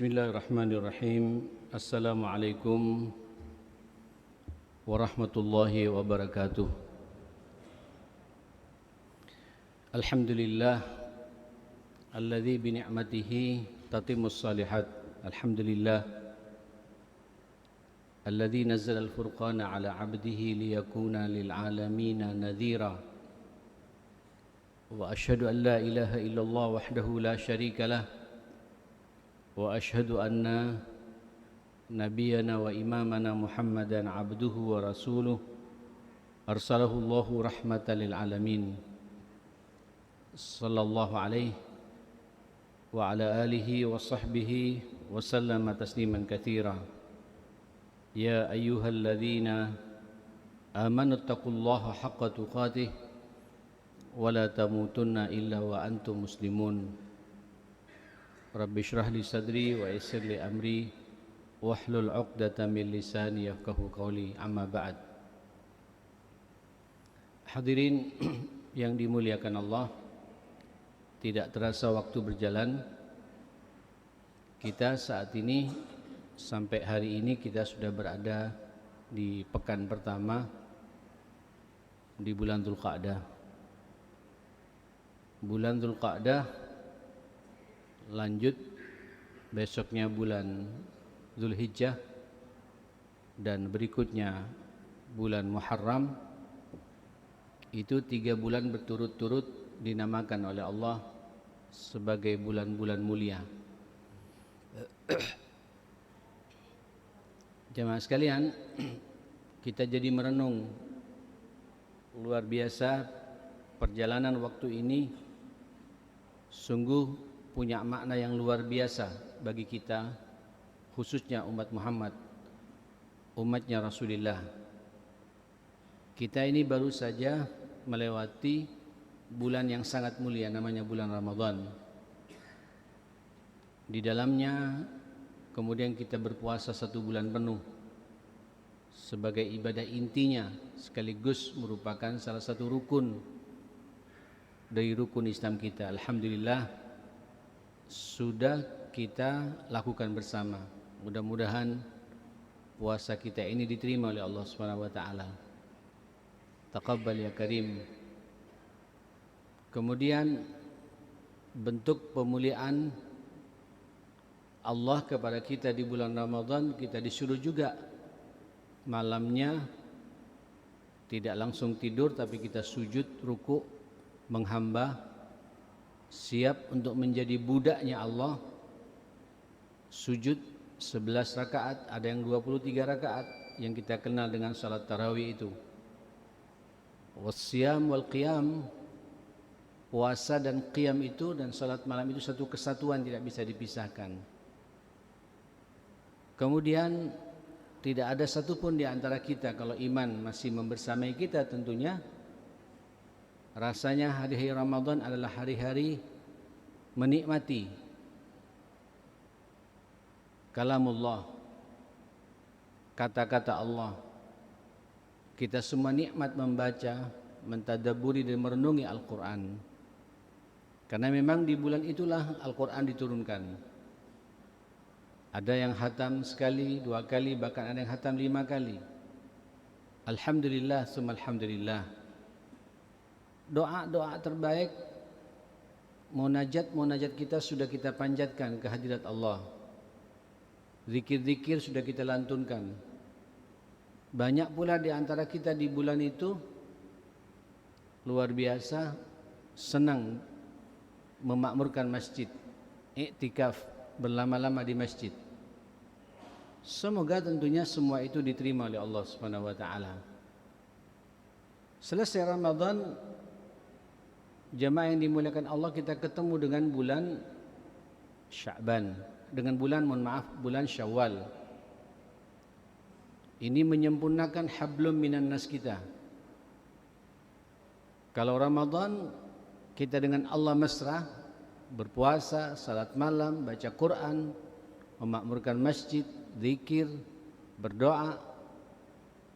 Bismillahirrahmanirrahim. Assalamualaikum warahmatullahi wabarakatuh. Alhamdulillah alladzi bi ni'matihi tatimmus shalihat. Alhamdulillah alladzi nazzala al-furqana ala 'abdihi liyakuna lil 'alamina nadhira. Wa asyhadu an la ilaha illallah wahdahu la syarika lah. Wa asyhadu anna nabiyana wa imamana Muhammadan abduhu wa rasuluh arsalahu Allahu rahmatan lil alamin sallallahu alaihi wa ala alihi wa sahbihi wa sallama tasliman katsira. Ya ayyuhalladzina amanu taqullaha haqqa tuqatih wa la tamutunna illa wa antum muslimun. Rabbi shrah li sadri wa yassir li amri wahlul 'uqdatam min lisani yafqahu qawli. Amma ba'd. Hadirin yang dimuliakan Allah, tidak terasa waktu berjalan. Kita saat ini sampai hari ini kita sudah berada di pekan pertama di bulan Dzulqa'dah. Bulan Dzulqa'dah lanjut besoknya bulan Dzulhijjah dan berikutnya bulan Muharram. Itu 3 bulan berturut-turut dinamakan oleh Allah sebagai bulan-bulan mulia. Jemaah sekalian, kita jadi merenung luar biasa perjalanan waktu ini sungguh punya makna yang luar biasa bagi kita, khususnya umat Muhammad, umatnya Rasulullah. Kita ini baru saja melewati bulan yang sangat mulia, namanya bulan Ramadan. Di dalamnya kemudian kita berpuasa 1 bulan penuh sebagai ibadah intinya, sekaligus merupakan salah satu rukun dari rukun Islam kita. Alhamdulillah sudah kita lakukan bersama. Mudah-mudahan puasa kita ini diterima oleh Allah Subhanahu wa taala. Taqabbal ya Karim. Kemudian bentuk pemuliaan Allah kepada kita di bulan Ramadan, kita disuruh juga malamnya tidak langsung tidur, tapi kita sujud, ruku, menghamba, siap untuk menjadi budaknya Allah. Sujud 11 rakaat, ada yang 23 rakaat yang kita kenal dengan salat tarawih itu. Wassiyam wal qiyam, puasa dan qiyam itu dan salat malam itu satu kesatuan, tidak bisa dipisahkan. Kemudian tidak ada satupun di antara kita, kalau iman masih membersamai kita tentunya, rasanya hari-hari Ramadan adalah hari-hari menikmati kalamullah, kata-kata Allah. Kita semua nikmat membaca, mentadabburi dan merenungi Al-Quran. Karena memang di bulan itulah Al-Quran diturunkan. Ada yang khatam sekali, 2 kali, bahkan ada yang khatam 5 kali. Alhamdulillah, summa alhamdulillah. Doa-doa terbaik, munajat kita sudah kita panjatkan ke hadirat Allah. Zikir-zikir sudah kita lantunkan. Banyak pula di antara kita di bulan itu luar biasa senang memakmurkan masjid, iktikaf, berlama-lama di masjid. Semoga tentunya semua itu diterima oleh Allah Subhanahu wa taala. Selesai Ramadan, jemaah yang dimuliakan Allah, kita ketemu dengan bulan Sya'ban, dengan bulan bulan Syawal. Ini menyempurnakan hablum minan nas kita. Kalau Ramadan kita dengan Allah mesra, berpuasa, salat malam, baca Quran, memakmurkan masjid, zikir, berdoa.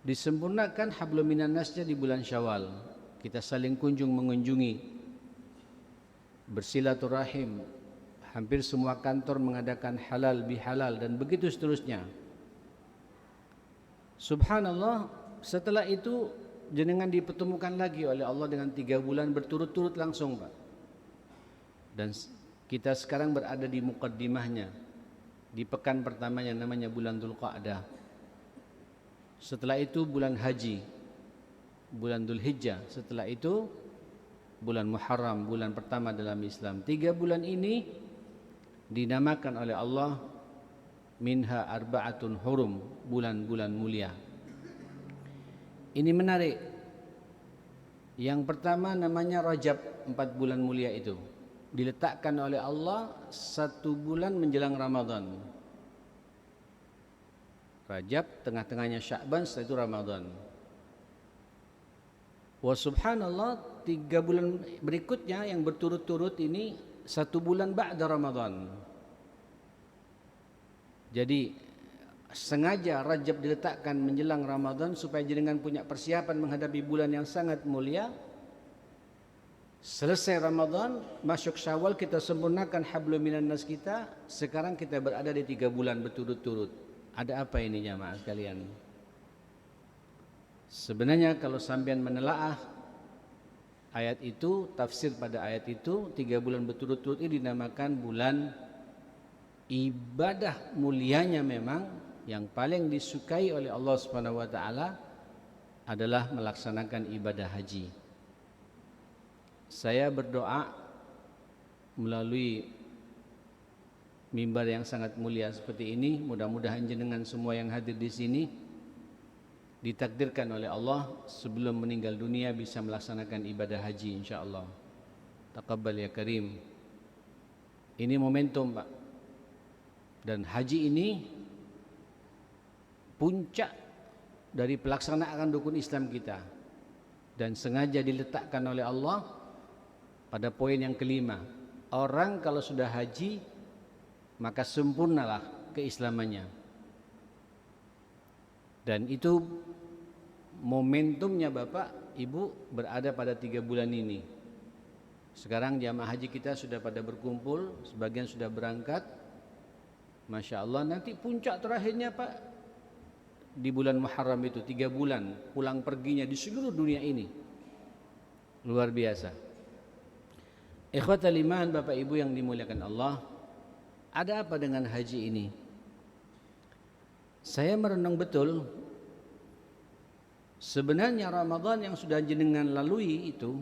Disempurnakan hablum minan nasnya di bulan Syawal. Kita saling kunjung mengunjungi, bersilaturahim, Hampir semua kantor mengadakan halal bihalal dan begitu seterusnya. Subhanallah, setelah itu jenengan dipertemukan lagi oleh Allah dengan 3 bulan berturut-turut langsung, Pak. Dan kita sekarang berada di muqaddimahnya, di pekan pertamanya, namanya bulan Dzulqa'dah. Setelah itu bulan haji, bulan Dzulhijjah. Setelah itu bulan Muharram, bulan pertama dalam Islam. 3 bulan ini dinamakan oleh Allah minha arba'atun hurum, bulan-bulan mulia. Ini menarik. Yang pertama namanya Rajab, 4 bulan mulia itu diletakkan oleh Allah 1 bulan menjelang Ramadan. Rajab, tengah-tengahnya Sya'ban, setelah itu Ramadan. Wa subhanallah, 3 bulan berikutnya yang berturut-turut ini 1 bulan ba'da Ramadan. Jadi sengaja Rajab diletakkan menjelang Ramadan supaya jenengan punya persiapan menghadapi bulan yang sangat mulia. Selesai Ramadan, masuk Syawal, kita sempurnakan hablum minan nas kita. Sekarang kita berada di 3 bulan berturut-turut. Ada apa ini jamaah sekalian? Sebenarnya kalau sampean menelaah ayat itu, tafsir pada ayat itu, 3 bulan berturut-turut ini dinamakan bulan ibadah. Mulianya memang yang paling disukai oleh Allah Subhanahu wa taala adalah melaksanakan ibadah haji. Saya berdoa melalui mimbar yang sangat mulia seperti ini, mudah-mudahan jenengan semua yang hadir di sini ditakdirkan oleh Allah sebelum meninggal dunia bisa melaksanakan ibadah haji insyaallah. Taqabbal ya karim. Ini momentum, Pak. Dan haji ini puncak dari pelaksanaan rukun Islam kita, dan sengaja diletakkan oleh Allah pada poin yang kelima. Orang kalau sudah haji maka sempurnalah keislamannya. Dan itu momentumnya Bapak Ibu berada pada 3 bulan ini. Sekarang jamaah haji kita sudah pada berkumpul, sebagian sudah berangkat. Masya Allah, nanti puncak terakhirnya Pak di bulan Muharram itu 3 bulan pulang perginya di seluruh dunia ini. Luar biasa. Ikhwatal iman, Bapak Ibu yang dimuliakan Allah, ada apa dengan haji ini? Saya merenung betul. Sebenarnya Ramadan yang sudah jenengan lalui itu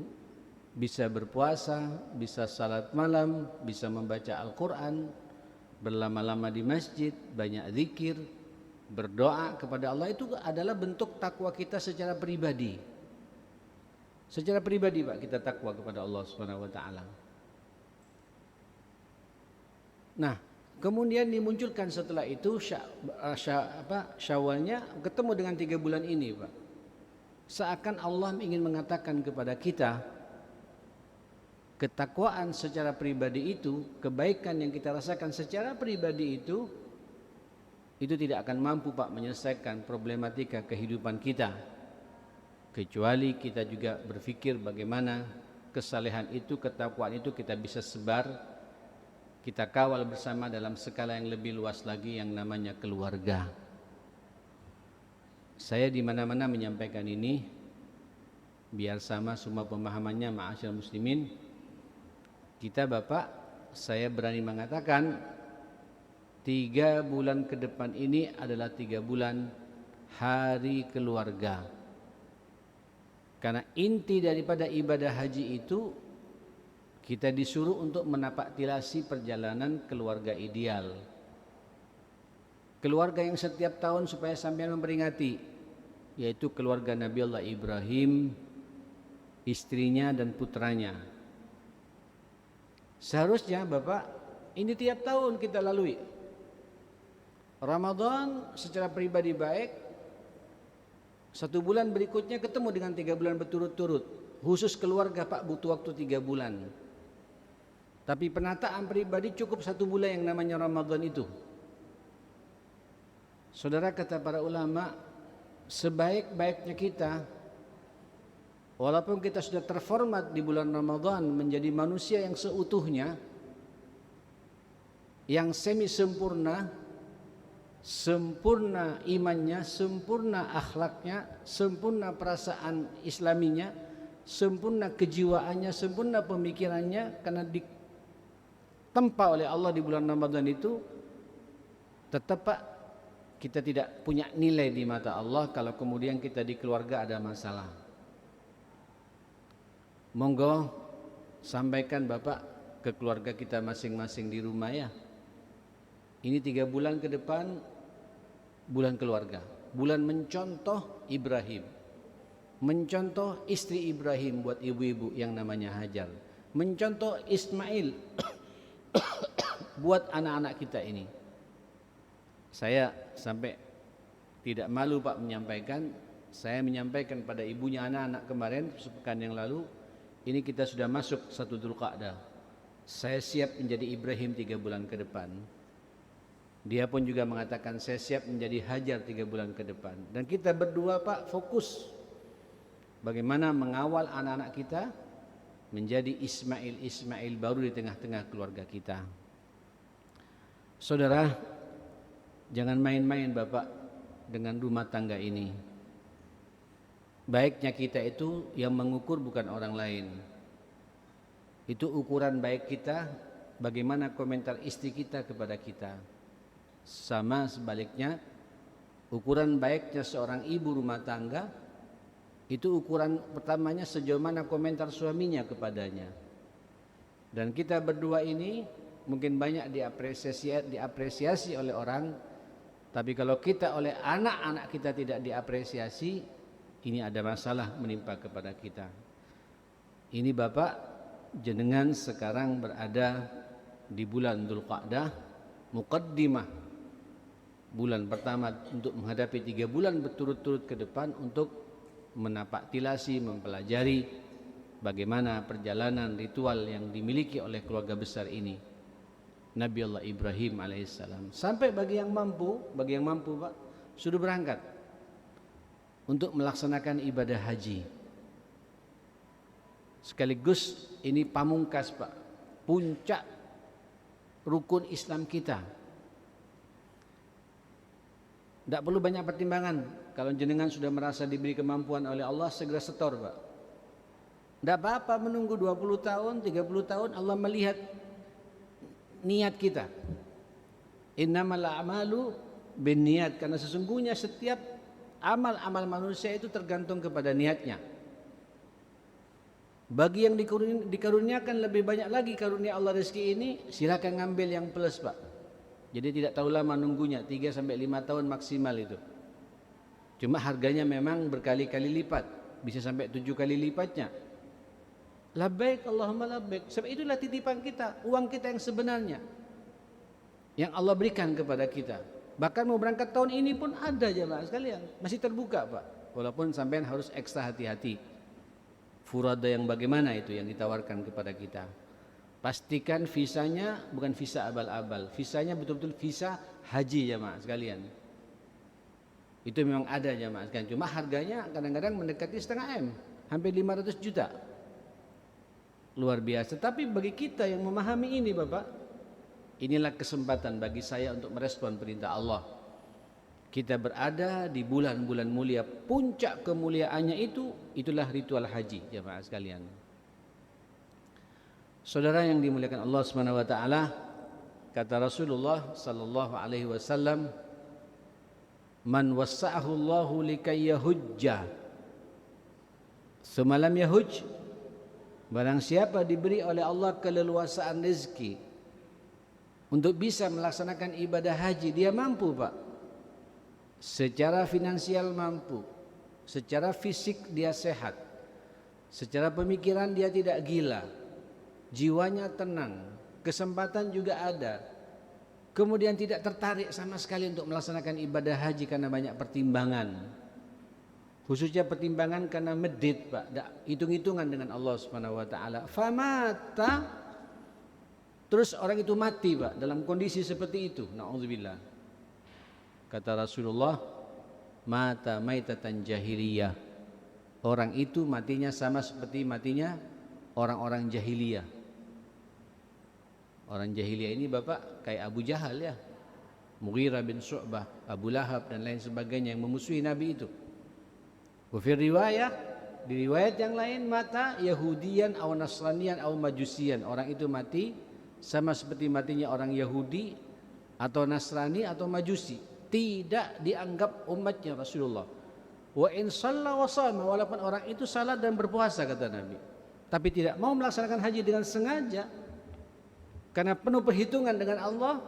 bisa berpuasa, bisa salat malam, bisa membaca Al-Quran, berlama-lama di masjid, banyak zikir, berdoa kepada Allah, itu adalah bentuk takwa kita secara pribadi. Secara pribadi Pak, kita takwa kepada Allah Subhanahu wa taala. Nah, kemudian dimunculkan setelah itu Syawalnya ketemu dengan 3 bulan ini, Pak. Seakan Allah ingin mengatakan kepada kita, ketakwaan secara pribadi itu, kebaikan yang kita rasakan secara pribadi itu tidak akan mampu Pak menyelesaikan problematika kehidupan kita, kecuali kita juga berpikir bagaimana kesalehan itu, ketakwaan itu kita bisa sebar, kita kawal bersama dalam skala yang lebih luas lagi yang namanya keluarga. Saya di mana-mana menyampaikan ini biar sama semua pemahamannya, ma'asyiral muslimin. Kita Bapak, saya berani mengatakan 3 bulan ke depan ini adalah 3 bulan hari keluarga. Karena inti daripada ibadah haji itu kita disuruh untuk menapaktilasi perjalanan keluarga ideal. Keluarga yang setiap tahun supaya sampean memperingati, yaitu keluarga Nabi Allah Ibrahim, istrinya dan putranya. Seharusnya Bapak, ini tiap tahun kita lalui. Ramadan secara pribadi baik, 1 bulan berikutnya ketemu dengan 3 bulan berturut-turut. Khusus keluarga Pak butuh waktu 3 bulan. Tapi penataan pribadi cukup 1 bulan yang namanya Ramadan itu. Saudara, kata para ulama, sebaik-baiknya kita, walaupun kita sudah terformat di bulan Ramadan menjadi manusia yang seutuhnya, yang semi sempurna, sempurna imannya, sempurna akhlaknya, sempurna perasaan islaminya, sempurna kejiwaannya, sempurna pemikirannya, karena ditempa oleh Allah di bulan Ramadan itu, tetap Pak, kita tidak punya nilai di mata Allah kalau kemudian kita di keluarga ada masalah. Monggo sampaikan Bapak ke keluarga kita masing-masing di rumah ya. Ini 3 bulan ke depan, bulan keluarga, bulan mencontoh Ibrahim, mencontoh istri Ibrahim buat ibu-ibu yang namanya Hajar, mencontoh Ismail buat anak-anak kita ini. Saya sampai tidak malu Pak menyampaikan, saya menyampaikan pada ibunya anak-anak kemarin sepekan yang lalu, ini kita sudah masuk 1 Dzulqa'dah. Saya siap menjadi Ibrahim 3 bulan ke depan. Dia pun juga mengatakan saya siap menjadi Hajar 3 bulan ke depan. Dan kita berdua Pak fokus bagaimana mengawal anak-anak kita menjadi Ismail baru di tengah-tengah keluarga kita. Saudara, jangan main-main Bapak dengan rumah tangga ini. Baiknya kita itu yang mengukur bukan orang lain. Itu ukuran baik kita, bagaimana komentar istri kita kepada kita. Sama sebaliknya, ukuran baiknya seorang ibu rumah tangga, itu ukuran pertamanya sejauh mana komentar suaminya kepadanya. Dan kita berdua ini mungkin banyak diapresiasi oleh orang, tapi kalau kita oleh anak-anak kita tidak diapresiasi, ini ada masalah menimpa kepada kita. Ini Bapak, jenengan sekarang berada di bulan Dzulqa'dah, muqaddimah, bulan pertama untuk menghadapi 3 bulan berturut-turut ke depan untuk menapak tilasi, mempelajari bagaimana perjalanan ritual yang dimiliki oleh keluarga besar ini, Nabi Allah Ibrahim alaihissalam. Sampai bagi yang mampu Pak, sudah berangkat untuk melaksanakan ibadah haji. Sekaligus ini pamungkas Pak, puncak rukun Islam kita. Tidak perlu banyak pertimbangan. Kalau jenengan sudah merasa diberi kemampuan oleh Allah, segera setor Pak. Tidak apa-apa menunggu 20 tahun, 30 tahun, Allah melihat niat kita. Innamal a'malu binniyat, karena sesungguhnya setiap amal-amal manusia itu tergantung kepada niatnya. Bagi yang dikaruniakan lebih banyak lagi karunia Allah rezeki ini, silakan ngambil yang plus Pak. Jadi tidak tahu lama nunggunya, 3 sampai 5 tahun maksimal itu. Cuma harganya memang berkali-kali lipat, bisa sampai 7 kali lipatnya. Labbaik Allahumma labbaik. Sebab itulah titipan kita, uang kita yang sebenarnya, yang Allah berikan kepada kita. Bahkan mau berangkat tahun ini pun ada jemaah sekalian, masih terbuka Pak. Walaupun sampean harus ekstra hati-hati. Furada yang bagaimana itu yang ditawarkan kepada kita. Pastikan visanya bukan visa abal-abal, visanya betul-betul visa haji jemaah sekalian. Itu memang ada jemaah sekalian. Cuma harganya kadang-kadang mendekati setengah M, hampir 500 juta. Luar biasa. Tapi bagi kita yang memahami ini Bapak, inilah kesempatan bagi saya untuk merespon perintah Allah. Kita berada di bulan-bulan mulia, puncak kemuliaannya itulah ritual haji jemaah sekalian. Saudara yang dimuliakan Allah Subhanahu wa taala, kata Rasulullah sallallahu alaihi wasallam, "Man wassa'ahu Allahu likay yahujja, semalam yahuj." Barang siapa diberi oleh Allah keleluasaan rezeki untuk bisa melaksanakan ibadah haji, dia mampu Pak. Secara finansial mampu, secara fisik dia sehat, secara pemikiran dia tidak gila, jiwanya tenang, kesempatan juga ada. Kemudian tidak tertarik sama sekali untuk melaksanakan ibadah haji karena banyak pertimbangan. Khususnya pertimbangan karena medit Pak, hitung-hitungan dengan Allah Subhanahu wa taala. Famata, terus orang itu mati Pak dalam kondisi seperti itu. Nauzubillah. Kata Rasulullah, mata maitatan jahiliyah. Orang itu matinya sama seperti matinya orang-orang jahiliyah. Orang jahiliyah ini Bapak kayak Abu Jahal ya, Mughirah bin Syu'bah, Abu Lahab dan lain sebagainya yang memusuhi Nabi itu. Wa fi riwayah, di riwayat yang lain, mata Yahudian atau Nasranian atau Majusian. Orang itu mati sama seperti matinya orang Yahudi atau Nasrani atau Majusi. Tidak dianggap umatnya Rasulullah. Wa in shalla wa shama, walaupun orang itu salat dan berpuasa kata Nabi, tapi tidak mau melaksanakan haji dengan sengaja karena penuh perhitungan dengan Allah,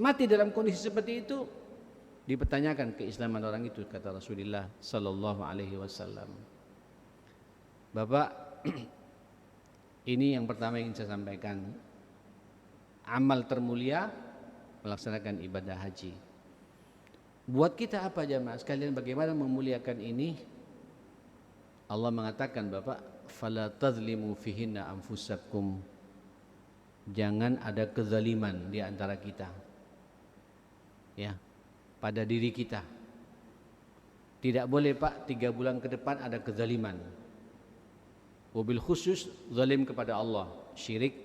mati dalam kondisi seperti itu, dipertanyakan keislaman orang itu kata Rasulullah sallallahu alaihi wasallam. Bapak, ini yang pertama yang saya sampaikan. Amal termulia melaksanakan ibadah haji. Buat kita apa jamaah sekalian, bagaimana memuliakan ini? Allah mengatakan Bapak, fala tazlimu fihinna anfusakum. Jangan ada kezaliman di antara kita. Ya, pada diri kita. Tidak boleh Pak 3 bulan ke depan ada kezaliman. Wabil khusus zalim kepada Allah, syirik,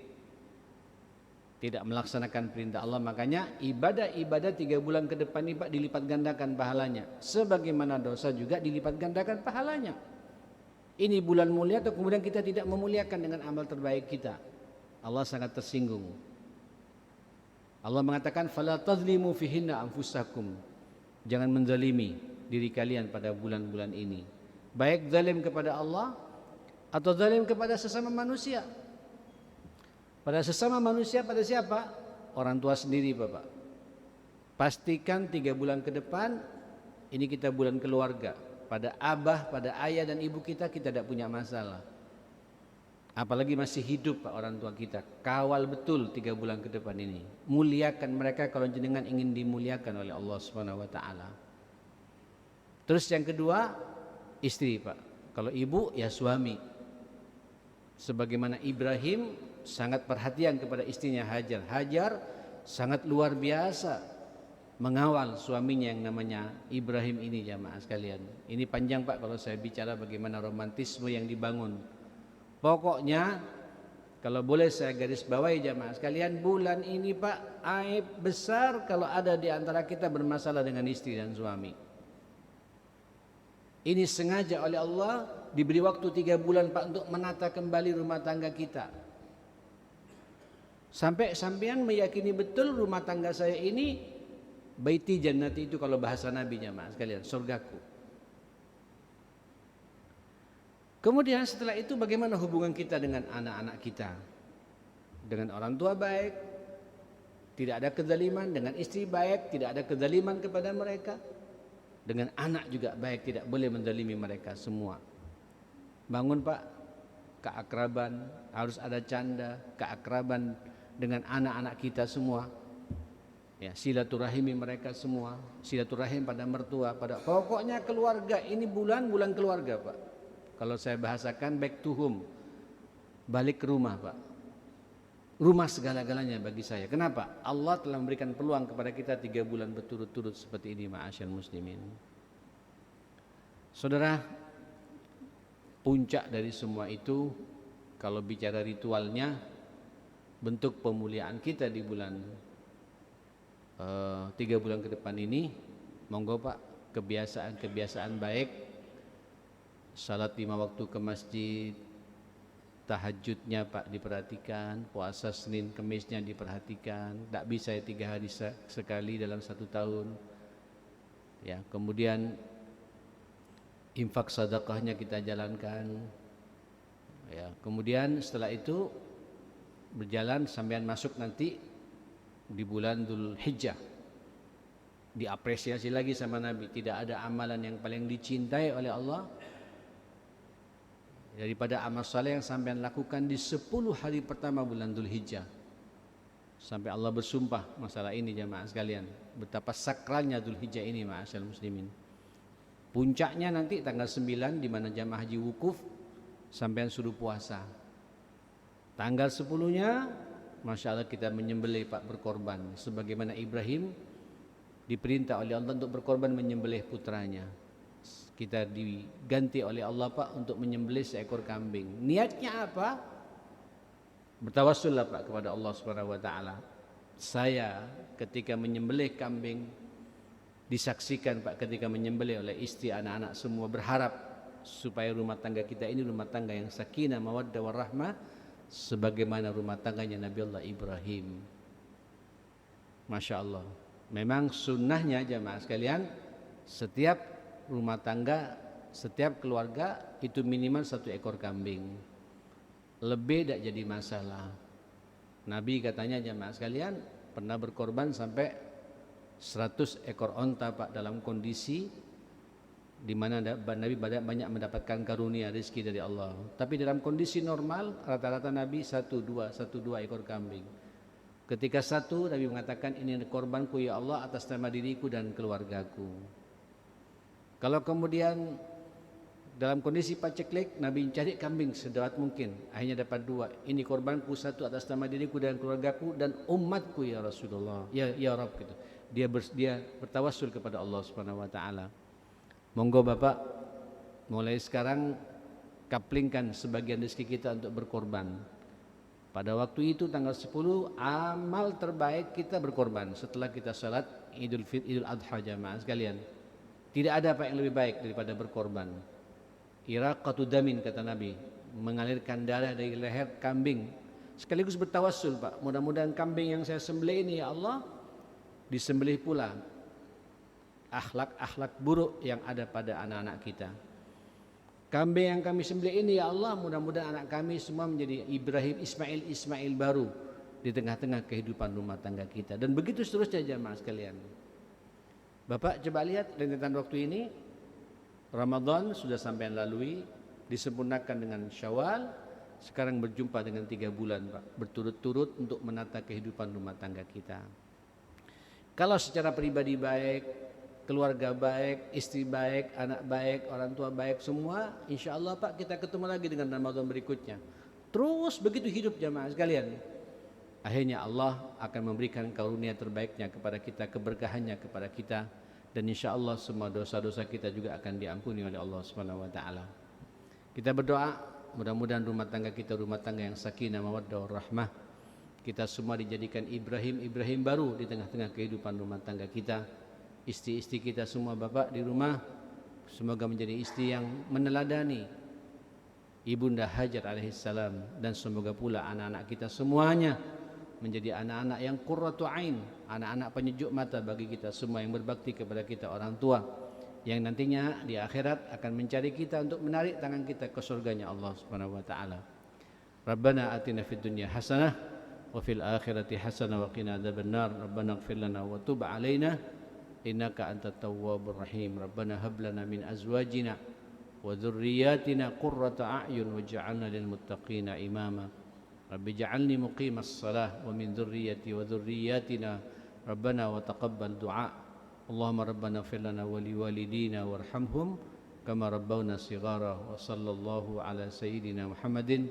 tidak melaksanakan perintah Allah. Makanya ibadah-ibadah 3 bulan ke depan ini Pak dilipat gandakan pahalanya. Sebagaimana dosa juga dilipat gandakan pahalanya. Ini bulan mulia atau kemudian kita tidak memuliakan dengan amal terbaik kita, Allah sangat tersinggung. Allah mengatakan fala tazlimu fihinna anfusakum. Jangan menzalimi diri kalian pada bulan-bulan ini. Baik zalim kepada Allah atau zalim kepada sesama manusia. Pada sesama manusia pada siapa? Orang tua sendiri Bapak. Pastikan 3 bulan ke depan ini kita bulan keluarga. Pada abah, pada ayah dan ibu kita tidak punya masalah. Apalagi masih hidup Pak orang tua kita. Kawal betul 3 bulan ke depan ini. Muliakan mereka kalau jenengan ingin dimuliakan oleh Allah Subhanahu wa taala. Terus yang kedua, istri Pak. Kalau ibu ya suami. Sebagaimana Ibrahim sangat perhatian kepada istrinya Hajar. Hajar sangat luar biasa mengawal suaminya yang namanya Ibrahim ini jamaah sekalian. Ini panjang Pak kalau saya bicara bagaimana romantisme yang dibangun. Pokoknya kalau boleh saya garis bawahi jamaah sekalian, bulan ini Pak aib besar kalau ada di antara kita bermasalah dengan istri dan suami. Ini sengaja oleh Allah diberi waktu 3 bulan Pak untuk menata kembali rumah tangga kita. Sampai sampean meyakini betul rumah tangga saya ini baiti jannati, itu kalau bahasa Nabi jamaah sekalian, surgaku. Kemudian setelah itu bagaimana hubungan kita dengan anak-anak kita? Dengan orang tua baik, tidak ada kezaliman. Dengan istri baik, tidak ada kezaliman kepada mereka. Dengan anak juga baik, tidak boleh menzalimi mereka semua. Bangun Pak, keakraban, harus ada canda, keakraban dengan anak-anak kita semua. Ya, silaturahimi mereka semua, silaturahim pada mertua, pada pokoknya keluarga. Ini bulan keluarga Pak. Kalau saya bahasakan back to home, balik ke rumah Pak. Rumah segala-galanya bagi saya. Kenapa? Allah telah memberikan peluang kepada kita 3 bulan berturut-turut seperti ini ma'asyal muslimin. Saudara, puncak dari semua itu kalau bicara ritualnya, bentuk pemuliaan kita di bulan 3 bulan ke depan ini, monggo Pak, kebiasaan baik, salat 5 waktu ke masjid, tahajudnya Pak diperhatikan, puasa Senin Kemisnya diperhatikan, tak bisa 3 hari sekali dalam 1 tahun. Ya, kemudian infak sedekahnya kita jalankan. Ya, kemudian setelah itu berjalan sampean masuk nanti di bulan Dzulhijjah. Diapresiasi lagi sama Nabi, tidak ada amalan yang paling dicintai oleh Allah daripada amal saleh yang sampean lakukan di 10 hari pertama bulan Dzulhijjah. Sampai Allah bersumpah masalah ini jamaah sekalian, betapa sakralnya Dzulhijjah ini ma'asyal muslimin. Puncaknya nanti tanggal 9 di mana jamaah haji wukuf, sampean suruh puasa. Tanggal 10-nya Masya Allah kita menyembelih Pak, berkorban. Sebagaimana Ibrahim diperintah oleh Allah untuk berkorban menyembelih putranya. Kita diganti oleh Allah Pak untuk menyembelih seekor kambing. Niatnya apa? Bertawassullah Pak kepada Allah Subhanahu wa taala. Saya ketika menyembelih kambing disaksikan Pak ketika menyembelih oleh istri, anak-anak semua berharap supaya rumah tangga kita ini rumah tangga yang sakinah, mawaddah warahmah sebagaimana rumah tangganya Nabi Allah Ibrahim. Masya Allah. Memang sunnahnya jamaah sekalian, setiap rumah tangga, setiap keluarga itu minimal 1 ekor kambing. Lebih tidak jadi masalah. Nabi katanya jamaah sekalian pernah berkorban sampai 100 ekor onta Pak, dalam kondisi di mana Nabi banyak mendapatkan karunia rezeki dari Allah. Tapi dalam kondisi normal rata-rata Nabi 1-2 ekor kambing. Ketika 1 Nabi mengatakan ini korbanku ya Allah atas nama diriku dan keluargaku. Kalau kemudian dalam kondisi paceklik, Nabi cari kambing sedapat mungkin. Akhirnya dapat 2. Ini korbanku 1 atas nama diriku dan keluargaku dan umatku ya Rasulullah. Ya Rabb gitu. Dia bertawassul kepada Allah Subhanahu wa taala. Monggo Bapak mulai sekarang kaplingkan sebagian rezeki kita untuk berkorban. Pada waktu itu tanggal 10 amal terbaik kita berkorban setelah kita salat Idul Adha jamaah sekalian. Tidak ada apa yang lebih baik daripada berkorban. Iraqatu damin kata Nabi, mengalirkan darah dari leher kambing. Sekaligus bertawassul Pak, mudah-mudahan kambing yang saya sembelih ini ya Allah disembelih pula akhlak-akhlak buruk yang ada pada anak-anak kita. Kambing yang kami sembelih ini ya Allah mudah-mudahan anak kami semua menjadi Ibrahim, Ismail baru di tengah-tengah kehidupan rumah tangga kita. Dan begitu seterusnya jamaah sekalian. Bapak coba lihat rentetan waktu ini. Ramadan sudah sampai lalui, disempurnakan dengan Syawal, sekarang berjumpa dengan 3 bulan Pak, berturut-turut untuk menata kehidupan rumah tangga kita. Kalau secara pribadi baik, keluarga baik, istri baik, anak baik, orang tua baik semua, insya Allah Pak kita ketemu lagi dengan Ramadan berikutnya. Terus begitu hidup jamaah sekalian. Akhirnya Allah akan memberikan karunia terbaiknya kepada kita, keberkahannya kepada kita. Dan insya Allah semua dosa-dosa kita juga akan diampuni oleh Allah Subhanahu wa taala. Kita berdoa mudah-mudahan rumah tangga kita rumah tangga yang sakinah mawaddah warahmah. Kita semua dijadikan Ibrahim baru di tengah-tengah kehidupan rumah tangga kita. Istri-istri kita semua Bapak di rumah semoga menjadi istri yang meneladani Ibunda Hajar alaihissalam, dan semoga pula anak-anak kita semuanya menjadi anak-anak yang qurratu ain, anak-anak penyejuk mata bagi kita semua yang berbakti kepada kita orang tua, yang nantinya di akhirat akan mencari kita untuk menarik tangan kita ke surganya Allah Subhanahu wa taala. Rabbana atina fid dunya hasanah wa fil akhirati hasanah wa qina adzabannar. Rabbana ighfir lana wa tub alaina innaka antat tawwabur rahim. Rabbana hab lana min azwajina wa dhurriyyatina qurrata a'yun waj'alna lil muttaqina imama. Rabbi ja'alni muqimas salah wa min dhurriyyati wa dhurriyyatina Rabbana wa taqabbal du'a. Allahumma Rabbana ighfir lana wa liwalidina warhamhum kama rabbawna shighara. Wa sallallahu ala sayyidina Muhammadin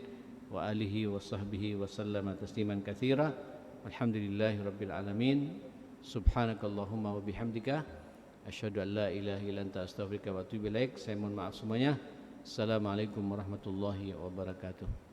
wa alihi wa sahbihi wa sallama tasliman katsira. Alhamdulillahi rabbil alamin. Subhanakallahumma wa bihamdika asyhadu an la ilaha illa anta astaghfiruka wa atubu ilaik. Saya mohon maaf semuanya. Assalamualaikum warahmatullahi wabarakatuh.